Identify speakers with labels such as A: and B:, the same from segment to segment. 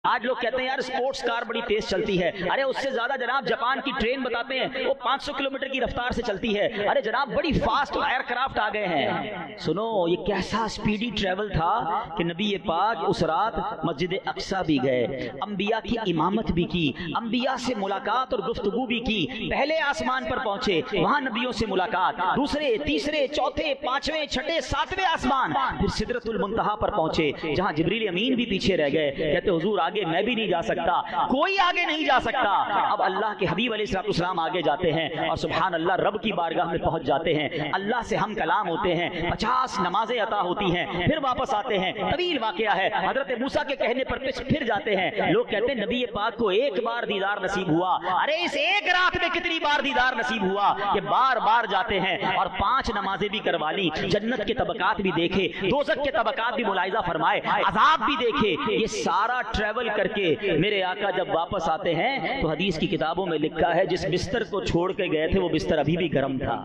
A: آج لوگ کہتے ہیں یار سپورٹس کار بڑی تیز چلتی ہے، ارے اس سے زیادہ جناب جاپان کی ٹرین بتاتے ہیں وہ 500 کلومیٹر کی رفتار سے چلتی ہے، ارے جناب بڑی فاسٹ ایئر کرافٹ آ گئے ہیں۔ سنو یہ کیسا سپیڈی ٹریول تھا کہ نبی پاک اس رات مسجد اقصی بھی گئے، انبیاء کی امامت بھی کی، انبیاء سے ملاقات اور گفتگو بھی کی، پہلے آسمان پر پہنچے وہاں نبیوں سے ملاقات، دوسرے تیسرے چوتھے پانچویں چھٹے ساتویں آسمان، پھر سدرۃ المنتہا پر پہنچے جہاں جبریل امین بھی پیچھے رہ گئے، کہتے حضور آگے میں بھی نہیں جا سکتا، کوئی آگے نہیں جا سکتا۔ اب اللہ کے حبیب علیہ السلام آگے جاتے ہیں اور سبحان اللہ رب کی بارگاہ میں پہنچ جاتے ہیں، اللہ سے ہم کلام ہوتے ہیں، 50 نمازیں عطا ہوتی ہیں، پھر واپس آتے ہیں، طویل واقعہ ہے، حضرت موسیٰ کے کہنے پر پھر جاتے ہیں، لوگ کہتے ہیں نبی پاک کو ایک بار دیدار نصیب ہوا، ارے اس ایک رات میں کتنی بار دیدار نصیب ہوا کہ بار بار جاتے ہیں اور 5 نمازیں بھی کروا لی، جنت کے طبقات بھی دیکھے، دوزخ کے طبقات بھی ملاحظہ فرمائے، عذاب بھی دیکھے، یہ سارا ٹریول کر کے میرے آقا جب واپس آتے ہیں تو حدیث کی کتابوں میں لکھا ہے جس بستر کو چھوڑ کے گئے تھے وہ بستر ابھی بھی گرم تھا،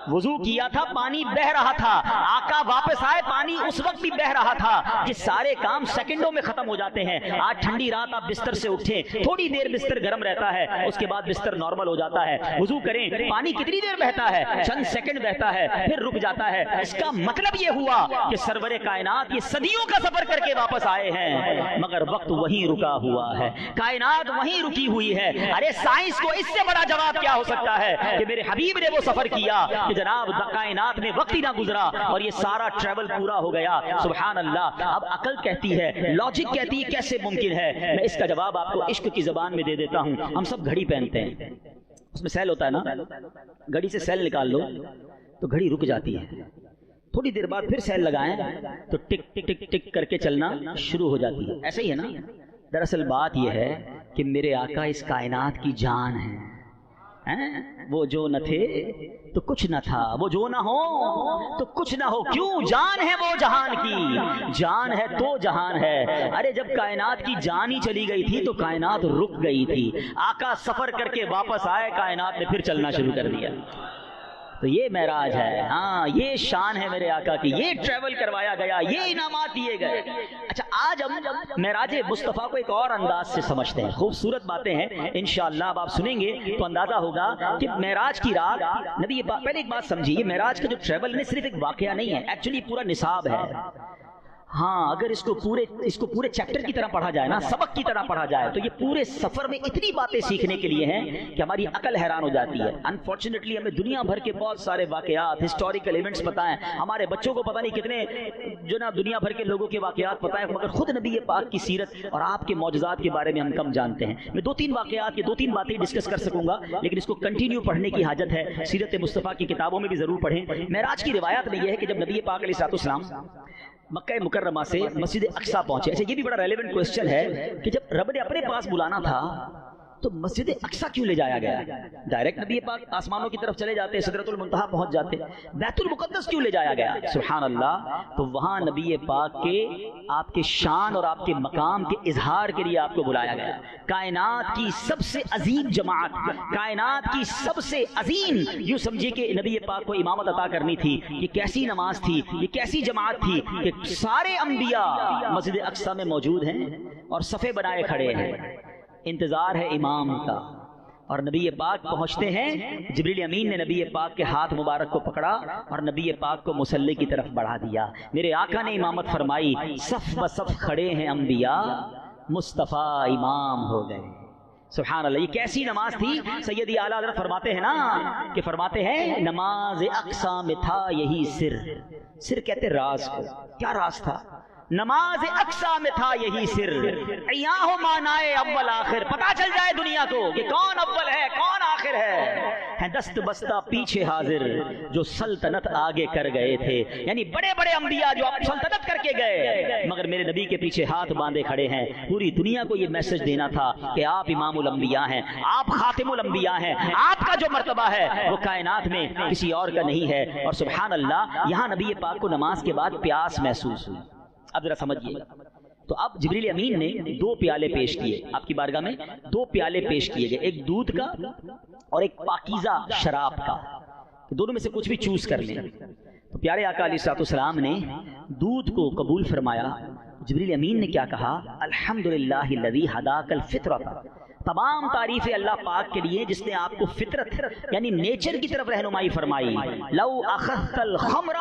A: وضو کیا تھا پانی بہ رہا تھا، آقا واپس آئے پانی اس وقت بھی بہ رہا تھا، جس سارے کام سیکنڈوں میں ختم ہو جاتے ہیں۔ آج ٹھنڈی رات آپ بستر سے اٹھیں، تھوڑی دیر بستر گرم رہتا ہے، اس کے بعد بستر نارمل ہو جاتا ہے، وضو کریں پانی کتنی دیر بہتا ہے، چند سیکنڈ بہتا ہے پھر رک جاتا ہے۔ اس کا مطلب یہ ہوا کہ سرور کائنات یہ صدیوں کا سفر کر کے واپس آئے ہیں مگر وقت وہیں رکا ہوا ہے، کائنات وہیں رکی ہوئی ہے۔ ارے سائنس کو اس سے بڑا جواب کیا ہو سکتا ہے کہ میرے حبیب نے وہ سفر کیا کہ جناب کائنات میں وقت ہی نہ گزرا اور یہ سارا ٹریول پورا ہو گیا، سبحان اللہ۔ اب عقل کہتی ہے، لاجک کہتی ہے کیسے ممکن ہے، میں اس کا جواب آپ کو عشق کی زبان میں دے دیتا ہوں۔ ہم سب گھڑی پہنتے ہیں، اس میں سیل ہوتا ہے نا، گھڑی سے سیل نکال لو تو گھڑی رک جاتی ہے، تھوڑی دیر بعد پھر سیل لگائیں تو ٹک ٹک ٹک ٹک کر کے چلنا شروع ہو جاتی ہے، ایسے ہی ہے نا۔ دراصل بات یہ ہے کہ میرے آقا اس کائنات کی جان ہے، وہ جو نہ تھے تو کچھ نہ تھا، وہ جو نہ ہو تو کچھ نہ ہو، کیوں جان ہے وہ جہان کی، جان ہے تو جہان ہے۔ ارے جب کائنات کی جان ہی چلی گئی تھی تو کائنات رک گئی تھی، آقا سفر کر کے واپس آئے، کائنات نے پھر چلنا شروع کر دیا۔ تو یہ معراج ہے، ہاں یہ شان ہے میرے آقا کی، یہ ٹریول کروایا گیا، یہ انعامات دیے گئے۔ اچھا آج ہم معراج مصطفیٰ کو ایک اور انداز سے سمجھتے ہیں، خوبصورت باتیں ہیں انشاءاللہ، اب آپ سنیں گے تو اندازہ ہوگا کہ معراج کی رات نبی پہلے ایک بات سمجھیے، معراج کا جو ٹریول نہیں صرف ایک واقعہ نہیں ہے، ایکچولی پورا نصاب ہے۔ ہاں اگر اس کو پورے چیپٹر کی طرح پڑھا جائے نا، سبق کی طرح پڑھا جائے تو یہ پورے سفر میں اتنی باتیں سیکھنے کے لیے ہیں کہ ہماری عقل حیران ہو جاتی ہے۔ انفارچونیٹلی ہمیں دنیا بھر کے بہت سارے واقعات، ہسٹوریکل ایونٹس پتہ ہیں، ہمارے بچوں کو پتہ نہیں کتنے جو نا دنیا بھر کے لوگوں کے واقعات پتہ ہیں، مگر خود نبی پاک کی سیرت اور آپ کے معجزات کے بارے میں ہم کم جانتے ہیں۔ میں 2-3 واقعات کی 2-3 باتیں ڈسکس کر سکوں گا، لیکن اس کو کنٹینیو پڑھنے کی حاجت ہے، سیرت مصطفیٰ کی کتابوں میں بھی ضرور پڑھیں۔ معراج کی روایت میں یہ ہے کہ جب نبی پاک علیہ السلام مکہ مکرمہ سے مسجد اقصی پہنچے، اچھا یہ بھی بڑا ریلیونٹ کوسچن ہے کہ جب رب نے اپنے پاس بلانا تھا تو مسجد اقصی کیوں لے جایا گیا؟ ڈائریکٹ نبی پاک آسمانوں کی طرف چلے جاتے، سدرۃ المنتہا پہنچ جاتے، بیت المقدس کیوں لے جایا گیا؟ سبحان اللہ، تو وہاں نبی پاک کے آپ کے شان اور آپ کے مقام کے اظہار کے لیے آپ کو بلایا گیا۔ کائنات کی سب سے عظیم جماعت، کائنات کی سب سے عظیم، یوں سمجھے کہ نبی پاک کو امامت عطا کرنی تھی، یہ کیسی نماز تھی، یہ کیسی جماعت تھی کہ سارے انبیاء مسجد اقصی میں موجود ہیں اور صفے بنائے کھڑے ہیں، انتظار ہے امام کا، اور نبی پاک پہنچتے ہیں، جبریل امین نے نبی پاک کے ہاتھ مبارک کو پکڑا اور نبی پاک کو مصلی کی طرف بڑھا دیا، میرے آقا نے امامت فرمائی، صف بصف کھڑے ہیں انبیاء، مصطفیٰ امام ہو گئے۔ سبحان اللہ، یہ کیسی نماز تھی؟ سیدی اعلیٰ حضرت فرماتے ہیں نا کہ فرماتے ہیں نماز اقصی میں تھا یہی سر کہتے راز کو، کیا راز تھا؟ نماز اقصی میں تھا یہی سر، عیاں ہو مانائے اول آخر، پتا چل جائے دنیا کو کہ کون اول ہے کون آخر ہے دست بستہ پیچھے حاضر جو سلطنت آگے کر گئے تھے، یعنی بڑے بڑے انبیاء جو سلطنت کر کے گئے مگر میرے نبی کے پیچھے ہاتھ باندھے کھڑے ہیں۔ پوری دنیا کو یہ میسج دینا تھا کہ آپ امام الانبیاء ہیں، آپ خاتم الانبیاء ہیں، آپ کا جو مرتبہ ہے وہ کائنات میں کسی اور کا نہیں ہے۔ اور سبحان اللہ، یہاں نبی پاک کو نماز کے بعد پیاس محسوس ہوئی۔ اب ذرا سمجھیے، تو اب جبریل امین نے 2 پیالے پیش کیے، آپ کی بارگاہ میں 2 پیالے پیش کیے گئے، ایک دودھ کا اور ایک پاکیزہ شراب کا، دونوں میں سے کچھ بھی چوز کر لیں۔ تو پیارے آقا علیہ السلام نے دودھ کو قبول فرمایا جبریل امین نے کیا کہا؟ الحمدللہ الذی ہداک الفطرۃ، تمام تعریفیں اللہ پاک کے لیے جس نے آپ کو فطرت یعنی نیچر کی طرف رہنمائی فرمائی۔ لو اخذت الخمر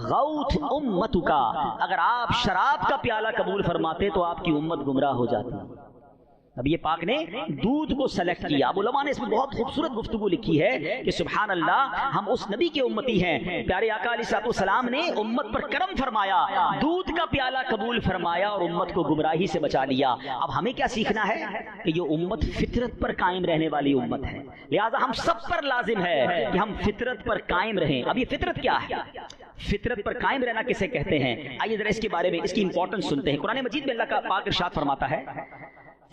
A: غوت امتک، اگر آپ شراب کا پیالہ قبول فرماتے تو آپ کی امت گمراہ ہو جاتی۔ نبی پاک نے دودھ کو سلیکٹ کیا۔ اب علماء نے اس میں بہت خوبصورت گفتگو لکھی ہے کہ سبحان اللہ، ہم اس نبی کے امتی ہیں، پیارے آقا علیہ السلام نے امت پر کرم فرمایا، دودھ کا پیالہ قبول فرمایا اور امت کو گمراہی سے بچا لیا۔ اب ہمیں کیا سیکھنا ہے کہ یہ امت فطرت پر قائم رہنے والی امت ہے، لہٰذا ہم سب پر لازم ہے کہ ہم فطرت پر قائم رہیں۔ اب یہ فطرت کیا ہے؟ فطرت پر قائم رہنا کسے کہتے ہیں؟ آئیے ذرا اس کے بارے میں اس کی امپورٹنس سنتے ہیں۔ قرآن مجید میں اللہ کا پاک ارشاد فرماتا ہے،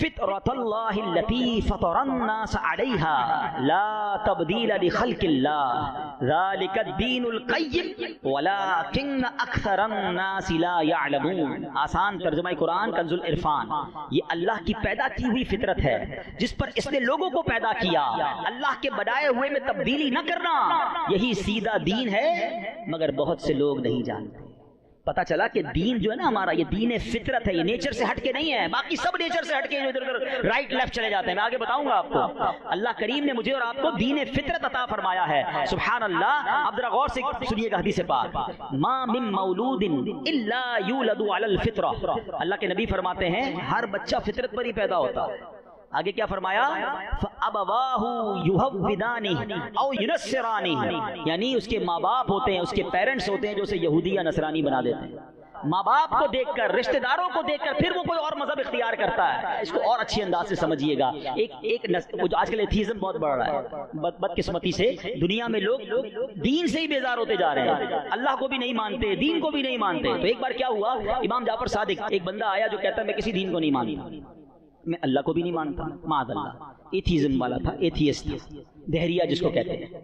A: فطرۃ اللہ التی فطر الناس علیہا لا تبدیل لخلق اللہ ذالک الدین القیم ولکن اکثر الناس لا یعلمون۔ آسان ترجمہ قرآن کنز العرفان، یہ اللہ کی پیدا کی ہوئی فطرت ہے جس پر اس نے لوگوں کو پیدا کیا۔ اللہ کے بنائے ہوئے میں تبدیلی نہ کرنا، یہی سیدھا دین ہے، مگر بہت سے لوگ نہیں جانتے۔ پتا چلا کہ دین جو ہے نا ہمارا، یہ دین فطرت ہے، یہ نیچر سے ہٹ کے نہیں ہے۔ باقی سب نیچر سے ہٹ کے ادھر ادھر رائٹ لیفٹ چلے جاتے ہیں، میں آگے بتاؤں گا آپ کو۔ اللہ کریم نے مجھے اور آپ کو دین فطرت عطا فرمایا ہے، سبحان اللہ۔ اب ذرا غور سے سنیے گا حدیث پاک، ما من مولود الا یولد علی الفطرہ، اللہ کے نبی فرماتے ہیں ہر بچہ فطرت پر ہی پیدا ہوتا ہے۔ آگے کیا فرمایا؟ فَأَبَوَاهُ يُهَوِّدَانِهِ أَوْ يُنَصِّرَانِهِ، یعنی اس کے ماں باپ ہوتے ہیں، اس کے پیرنٹس ہوتے ہیں جو اسے یہودی یا نصرانی بنا دیتے ہیں۔ ماں باپ کو دیکھ کر، رشتہ داروں کو دیکھ کر پھر وہ کوئی اور مذہب اختیار کرتا ہے۔ اس کو اور اچھی انداز سے سمجھیے گا۔ آج کل ایتھیزم بہت بڑھ رہا ہے، بدقسمتی سے دنیا میں لوگ دین سے ہی بیزار ہوتے جا رہے ہیں، اللہ کو بھی نہیں مانتے، دین کو بھی نہیں مانتے۔ تو ایک بار کیا ہوا، امام جعفر صادق، ایک بندہ آیا جو کہتا ہے میں کسی دین کو نہیں مانتا، میں اللہ کو بھی نہیں مانتا، معاذ اللہ، ایتھیزم والا تھا، ایتھیسٹ تھا، دہریہ جس کو کہتے ہیں۔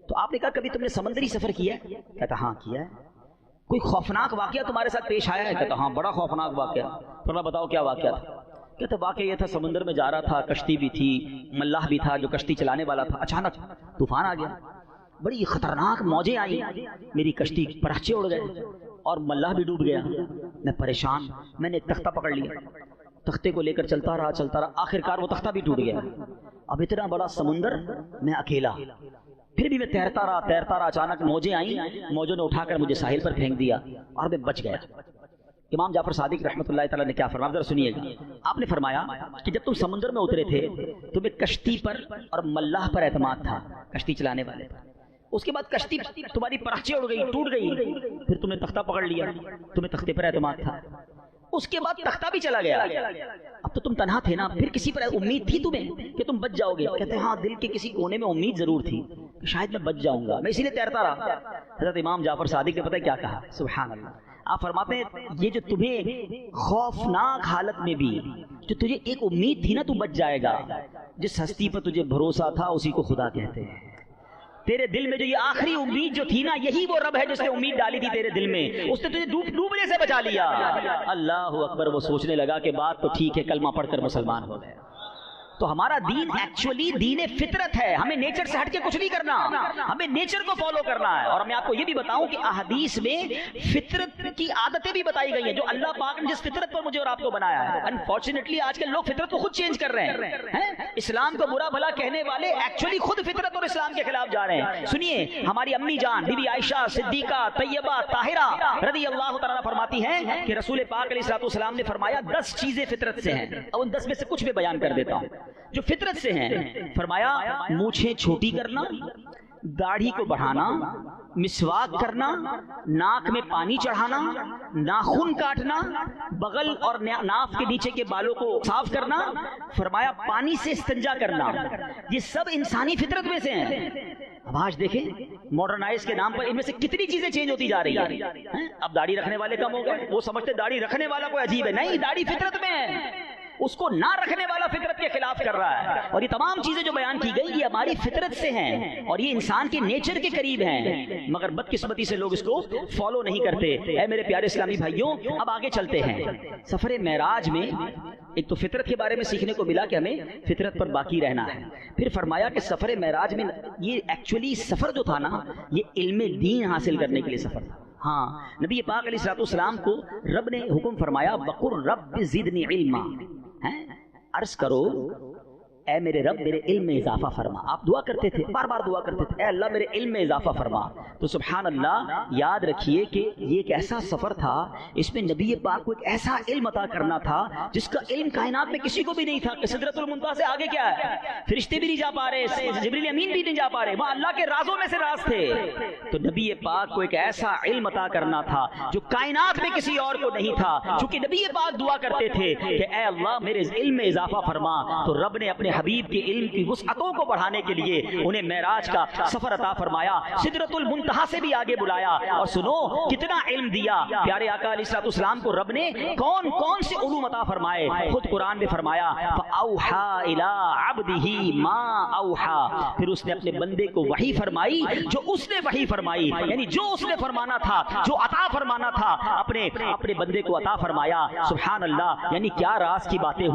A: تو آپ نے کہا کبھی تم نے سمندری سفر کیا ہے؟ کہتا ہاں کیا ہے۔ کوئی خوفناک واقعہ تمہارے ساتھ پیش آیا ہے؟ کہتا ہاں بڑا خوفناک واقعہ۔ فرمایا بتاؤ کیا واقعہ تھا؟ کہتا واقعہ یہ تھا، سمندر میں جا رہا تھا، کشتی بھی تھی، ملاح بھی تھا جو کشتی چلانے والا تھا، اچانک طوفان آ گیا، بڑی خطرناک موجیں آئی، میری کشتی پرچے اڑ گئے اور ملاح بھی ڈوب گیا۔ میں پریشان، میں نے ایک تختہ پکڑ لیا، تختے کو لے کر چلتا رہا، آخر کار وہ تختہ بھی ٹوٹ گیا۔ اب اتنا بڑا سمندر، میں اکیلا، پھر بھی میں تیرتا رہا، اچانک موجیں آئیں، موجوں نے اٹھا کر مجھے ساحل پر پھینک دیا اور میں بچ گیا۔ امام جعفر صادق رحمۃ اللہ تعالیٰ نے کیا فرمایا، ذرا سنیے گا۔ آپ نے فرمایا کہ جب تم سمندر میں اترے تھے تمہیں کشتی پر اور ملاح پر اعتماد تھا، کشتی چلانے والے پر۔ اس کے بعد کشتی تمہاری پرچے اڑ گئی، ٹوٹ گئی، پھر تم نے تختہ پکڑ لیا، تمہیں تختے پر اعتماد تھا۔ اس کے بعد تختہ بھی چلا گیا، اب تو تم تنہا تھے نا، پھر کسی پر امید تھی تمہیں کہ تم بچ جاؤ گے؟ کہتے ہیں ہاں، دل کے کسی کونے میں امید ضرور تھی کہ شاید میں بچ جاؤں گا، میں اسی لیے تیرتا رہا۔ حضرت امام جعفر صادق نے پتہ کیا کہا، سبحان اللہ، آپ فرماتے ہیں یہ جو تمہیں خوفناک حالت میں بھی جو تجھے ایک امید تھی نا تو بچ جائے گا، جس ہستی پر تجھے بھروسہ تھا اسی کو خدا کہتے ہیں۔ تیرے دل میں جو یہ آخری امید جو تھی نا، یہی وہ رب ہے جس نے امید ڈالی تھی تیرے دل میں، اس نے تجھے ڈوبنے سے بچا لیا۔ اللہ اکبر، وہ سوچنے لگا کہ بات تو ٹھیک ہے، کلمہ پڑھ کر مسلمان ہو گئے۔ تو ہمارا دین ایکچولی دین فطرت ہے، ہمیں نیچر سے ہٹ کے کچھ نہیں کرنا، ہمیں نیچر کو فالو کرنا ہے۔ اور میں آپ کو یہ بھی بتاؤں کہ احادیث میں فطرت کی عادتیں بھی بتائی گئی ہیں جو اللہ پاک نے جس فطرت پر مجھے اور آپ کو بنایا ہے۔ انفارچونیٹلی آج کل لوگ فطرت کو خود چینج کر رہے ہیں، اسلام کو برا بھلا کہنے والے ایکچولی خود فطرت اور اسلام کے خلاف جا رہے ہیں۔ سنیے، ہماری امی جان بی بی عائشہ صدیقہ طیبہ طاہرہ رضی اللہ تعالیٰ فرماتی ہیں کہ رسول پاک علیہ السلام نے فرمایا 10 چیزیں فطرت سے ہیں، اور ان 10 میں سے کچھ بھی بیان کر دیتا ہوں جو فطرت سے ہیں۔ فرمایا مونچھیں چھوٹی کرنا، داڑھی کو بڑھانا، مسواک کرنا، ناک میں پانی چڑھانا، ناخن کاٹنا، بغل اور ناف کے نیچے کے بالوں کو صاف کرنا، فرمایا پانی سے استنجا کرنا، یہ سب انسانی فطرت میں سے ہیں۔ اب آج دیکھیں ماڈرنائز کے نام پر ان میں سے کتنی چیزیں چینج ہوتی جا رہی ہیں۔ اب داڑھی رکھنے والے کم ہو گئے، وہ سمجھتے داڑھی رکھنے والا کوئی عجیب ہے، نہیں، داڑھی فطرت میں ہے، اس کو نہ رکھنے والا فطرت کے خلاف کر رہا ہے۔ اور یہ تمام چیزیں جو بیان کی گئی یہ ہماری فطرت سے ہیں اور یہ انسان کے نیچر کے قریب ہیں، مگر بدقسمتی سے لوگ اس کو فالو نہیں کرتے۔ اے میرے پیارے اسلامی بھائیوں، اب آگے چلتے ہیں۔ سفر معراج میں ایک تو فطرت کے بارے میں سیکھنے کو ملا کہ ہمیں فطرت پر باقی رہنا ہے، پھر فرمایا کہ سفر معراج میں یہ ایکچولی سفر جو تھا نا، یہ علم دین حاصل کرنے کے لیے سفر تھا۔ ہاں نبی پاک علیہ الصلوۃ والسلام کو رب نے حکم فرمایا وقر رب زدنی علما، عرض کرو اے میرے رب میرے علم میں اضافہ فرما. آپ دعا کرتے تھے، بار بار دعا کرتے تھے اے اللہ میرے علم میں اضافہ فرما. تو سبحان اللہ، یاد رکھیے کہ یہ ایک ایسا سفر تھا، اس میں نبی پاک کو ایک ایسا علم عطا کرنا تھا جس کا علم کائنات میں کسی کو بھی نہیں تھا کہ سدرۃ المنتہا سے آگے کیا ہے. فرشتے بھی نہیں جا پا رہے، جبریل امین بھی نہیں جا پا رہے، وہاں اللہ کے رازوں میں سے راز تھے. تو نبی پاک کو ایک ایسا علم عطا کرنا تھا جو کائنات میں کسی اور کو نہیں تھا. چونکہ نبی پاک دعا کرتے تھے کہ اے اللہ میرے علم میں اضافہ فرما، تو رب نے اپنے حبیب کے علم کی وسعتوں کو بڑھانے کے لیے انہیں معراج کا سفر عطا فرمایا، سدرۃ المنتہا سے بھی آگے بلایا. اور سنو کتنا علم دیا پیارے آقا علیہ الصلوۃ والسلام کو رب نے، کون کون سے علوم عطا فرمائے. خود قرآن میں فرمایا فَأَوْحَا إِلَىٰ عَبْدِهِ مَا أَوْحَا، پھر اس نے اپنے بندے کو وحی فرمائی جو اس نے وحی فرمائی، یعنی جو اس نے فرمانا تھا، جو عطا فرمانا تھا اپنے بندے کو عطا فرمایا. سبحان اللہ، یعنی کیا راز کی باتیں